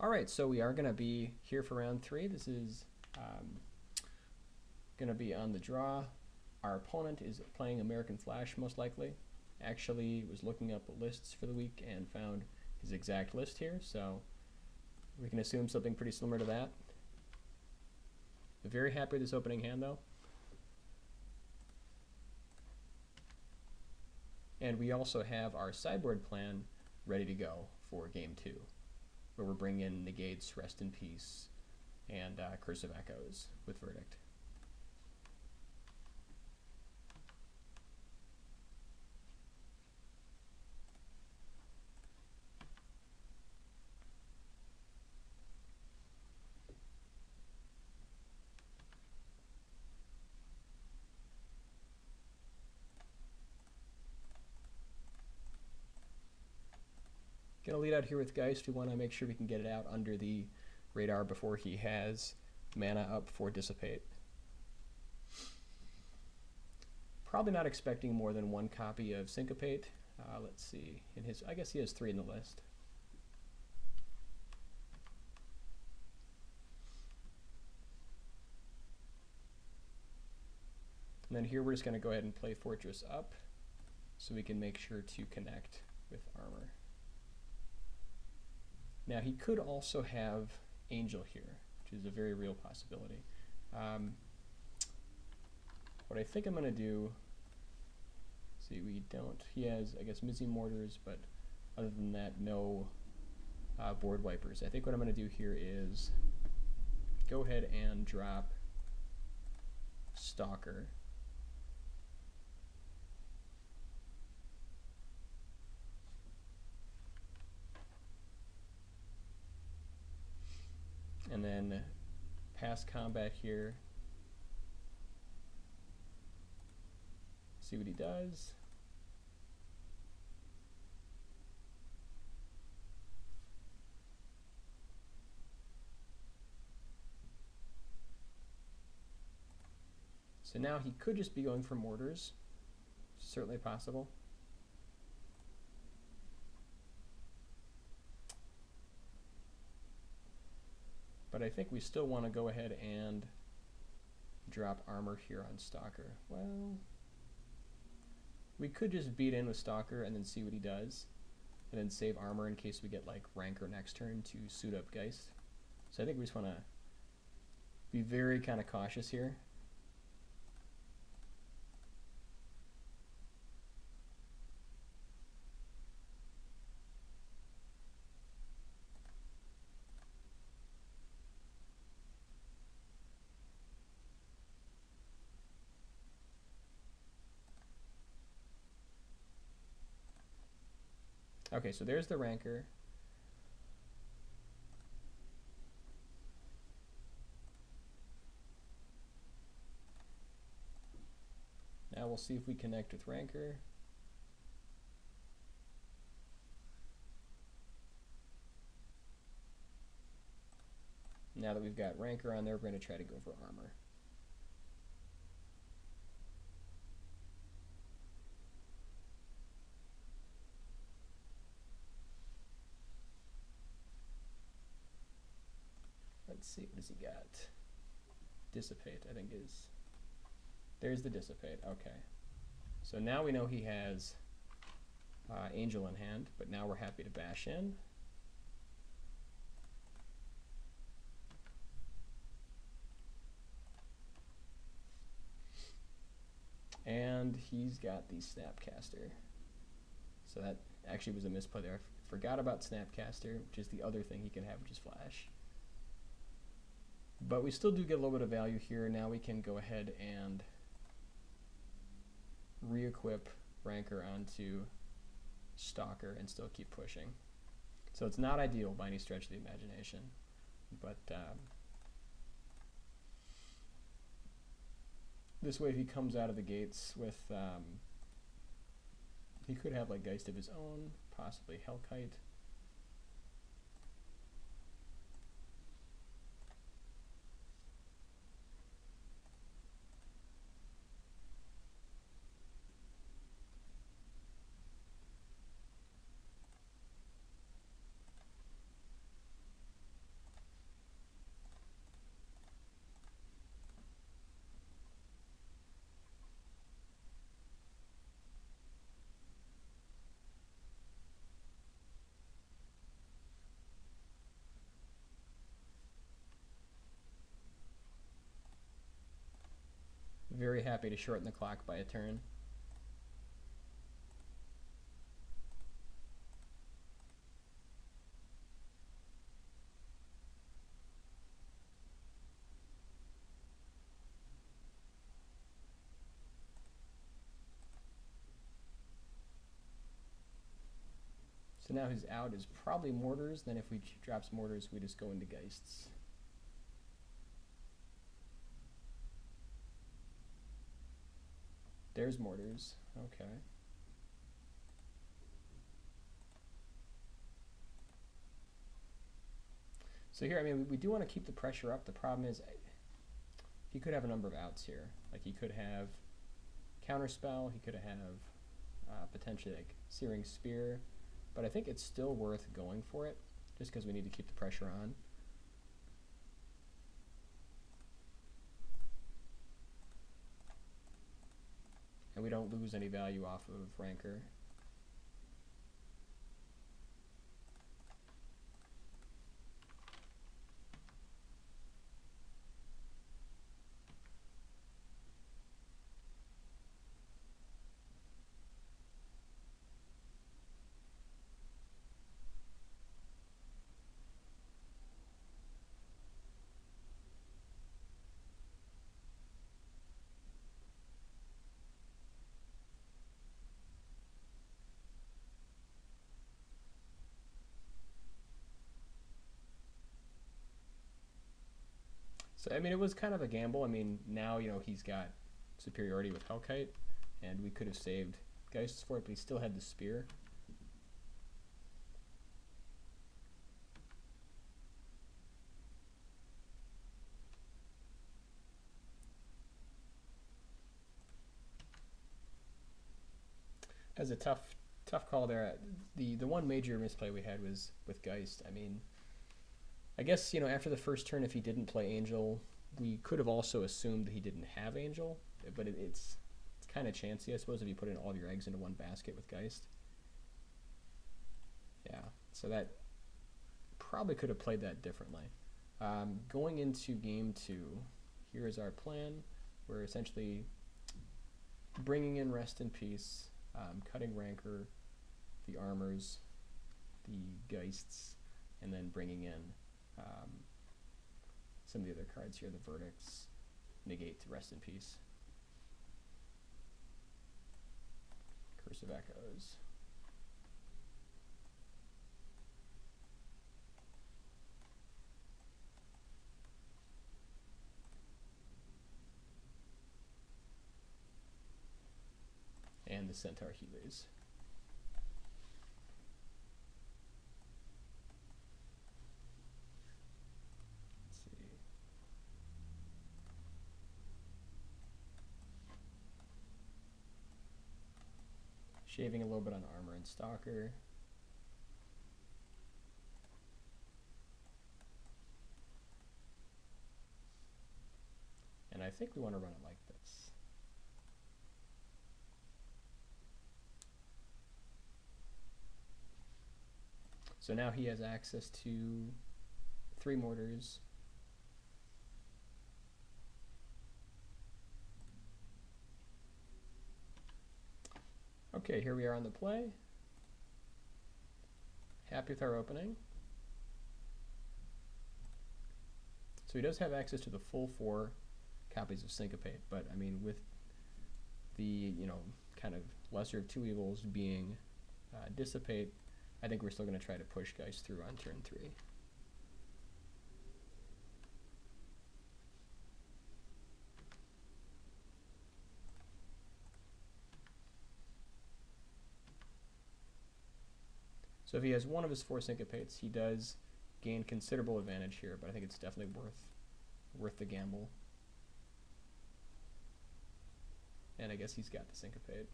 Alright, so we are going to be here for round 3. This is going to be on the draw. Our opponent is playing American Flash, most likely. Actually, was looking up lists for the week and found his exact list here, so we can assume something pretty similar to that. I'm very happy with this opening hand, though. And we also have our sideboard plan ready to go for game 2, where we're bringing in Negates, Rest in Peace, and Curse of Echoes with Verdict. Gonna lead out here with Geist. We want to make sure we can get it out under the radar before he has mana up for Dissipate. Probably not expecting more than 1 copy of Syncopate. Let's see. I guess he has 3 in the list. And then here we're just going to go ahead and play Fortress up so we can make sure to connect with Armor. Now he could also have Angel here, which is a very real possibility. What I think I'm going to do, see, he has, I guess, Mizzy Mortars, but other than that, no board wipers. I think what I'm going to do here is go ahead and drop Stalker. And then pass combat here. See what he does. So now he could just be going for mortars. Certainly possible. But I think we still want to go ahead and drop Armor here on Stalker. Well, we could just beat in with Stalker and then see what he does, and then save Armor in case we get like Rancor next turn to suit up Geist. So I think we just want to be very kind of cautious here. Okay, so there's the Rancor. Now we'll see if we connect with Rancor. Now that we've got Rancor on there, we're going to try to go for Armor. Let's see, what does he got? Dissipate, I think is. There's the Dissipate, okay. So now we know he has Angel in hand, but now we're happy to bash in. And he's got the Snapcaster. So that actually was a misplay there. I forgot about Snapcaster, which is the other thing he can have, which is Flash. But we still do get a little bit of value here. Now we can go ahead and re-equip Rancor onto Stalker and still keep pushing. So it's not ideal by any stretch of the imagination, but this way if he comes out of the gates with, he could have like Geist of his own, possibly Hellkite. very happy to shorten the clock by a turn. So now his out is probably mortars. Then if we drops mortars, we just go into Geists. There's mortars. Okay. So here, I mean, we do want to keep the pressure up. The problem is he could have a number of outs here. Like he could have Counterspell. He could have potentially like Searing Spear. But I think it's still worth going for it, just because we need to keep the pressure on. And we don't lose any value off of Rancor. So, I mean, it was kind of a gamble. I mean, now, you know, he's got superiority with Hellkite, and we could have saved Geists for it, but he still had the Spear. That was a tough call there. The one major misplay we had was with Geist. I mean, I guess, you know, after the first turn, if he didn't play Angel, we could have also assumed that he didn't have Angel, but it's kind of chancy, I suppose, if you put in all of your eggs into one basket with Geist. Yeah, so that probably could have played that differently. Going into game 2, here is our plan. We're essentially bringing in Rest in Peace, cutting Rancor, the Armors, the Geists, and then bringing in some of the other cards here, the Verdicts, negate to Rest in Peace. Curse of Echoes. And the Centaur Healers. Shaving a little bit on Armor and Stalker. And I think we want to run it like this. So now he has access to 3 mortars. Okay, here we are on the play. Happy with our opening. So he does have access to the full 4 copies of Syncopate, but I mean, with the, you know, kind of lesser of 2 evils being Dissipate, I think we're still going to try to push guys through on turn 3. So if he has one of his 4 Syncopates, he does gain considerable advantage here, but I think it's definitely worth the gamble. And I guess he's got the Syncopate.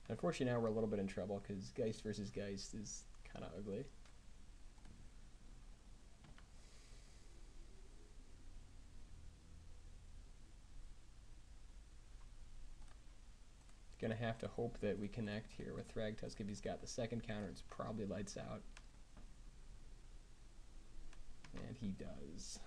Unfortunately, now we're a little bit in trouble because Geist versus Geist is kind of ugly. Gonna have to hope that we connect here with Thragtusk. If he's got the second counter, it's probably lights out. And he does.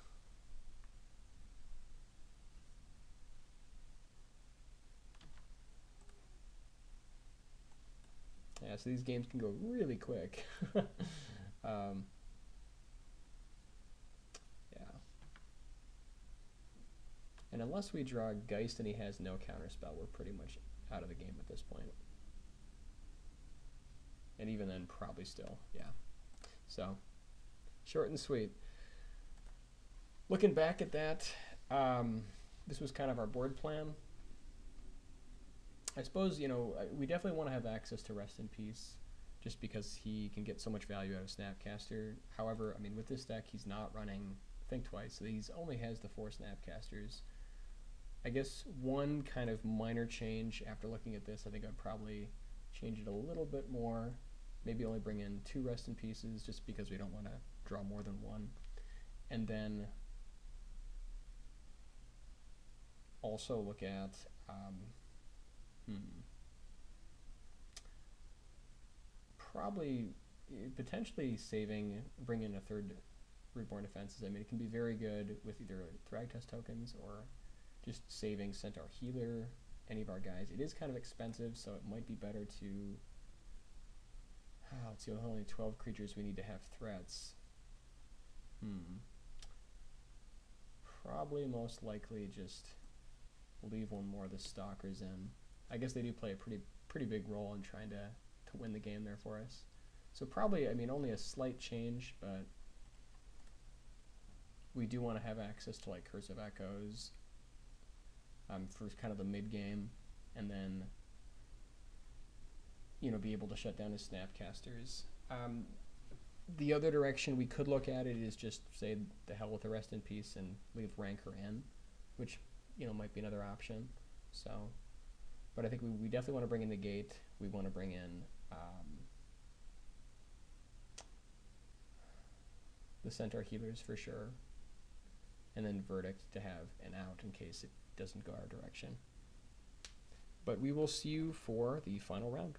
Yeah, so these games can go really quick. Yeah. And unless we draw Geist and he has no counterspell, we're pretty much out of the game at this point. And even then, probably still, yeah. So, short and sweet. Looking back at that, this was kind of our board plan. I suppose, you know, we definitely want to have access to Rest in Peace, just because he can get so much value out of Snapcaster. However, I mean, with this deck, he's not running Think Twice, so he only has the 4 Snapcasters. I guess one kind of minor change after looking at this, I think I'd probably change it a little bit more. Maybe only bring in 2 Rest in Pieces, just because we don't want to draw more than 1. And then also look at probably potentially bring in a 3rd Reborn Defenses. I mean, it can be very good with either Thragtusk tokens or just saving Centaur Healer, any of our guys. It is kind of expensive, so it might be better to... let's see, only 12 creatures we need to have threats. Probably most likely just leave one more of the Stalkers in. I guess they do play a pretty big role in trying to win the game there for us. So probably, I mean, only a slight change, but we do want to have access to like Curse of Echoes for kind of the mid game, and then, you know, be able to shut down his Snapcasters. The other direction we could look at it is just say the hell with the Rest in Peace and leave Rancor in, which, you know, might be another option. So, but I think we definitely want to bring in the Gate. We want to bring in the Centaur Healers for sure, and then Verdict to have an out in case it doesn't go our direction. But we will see you for the final round.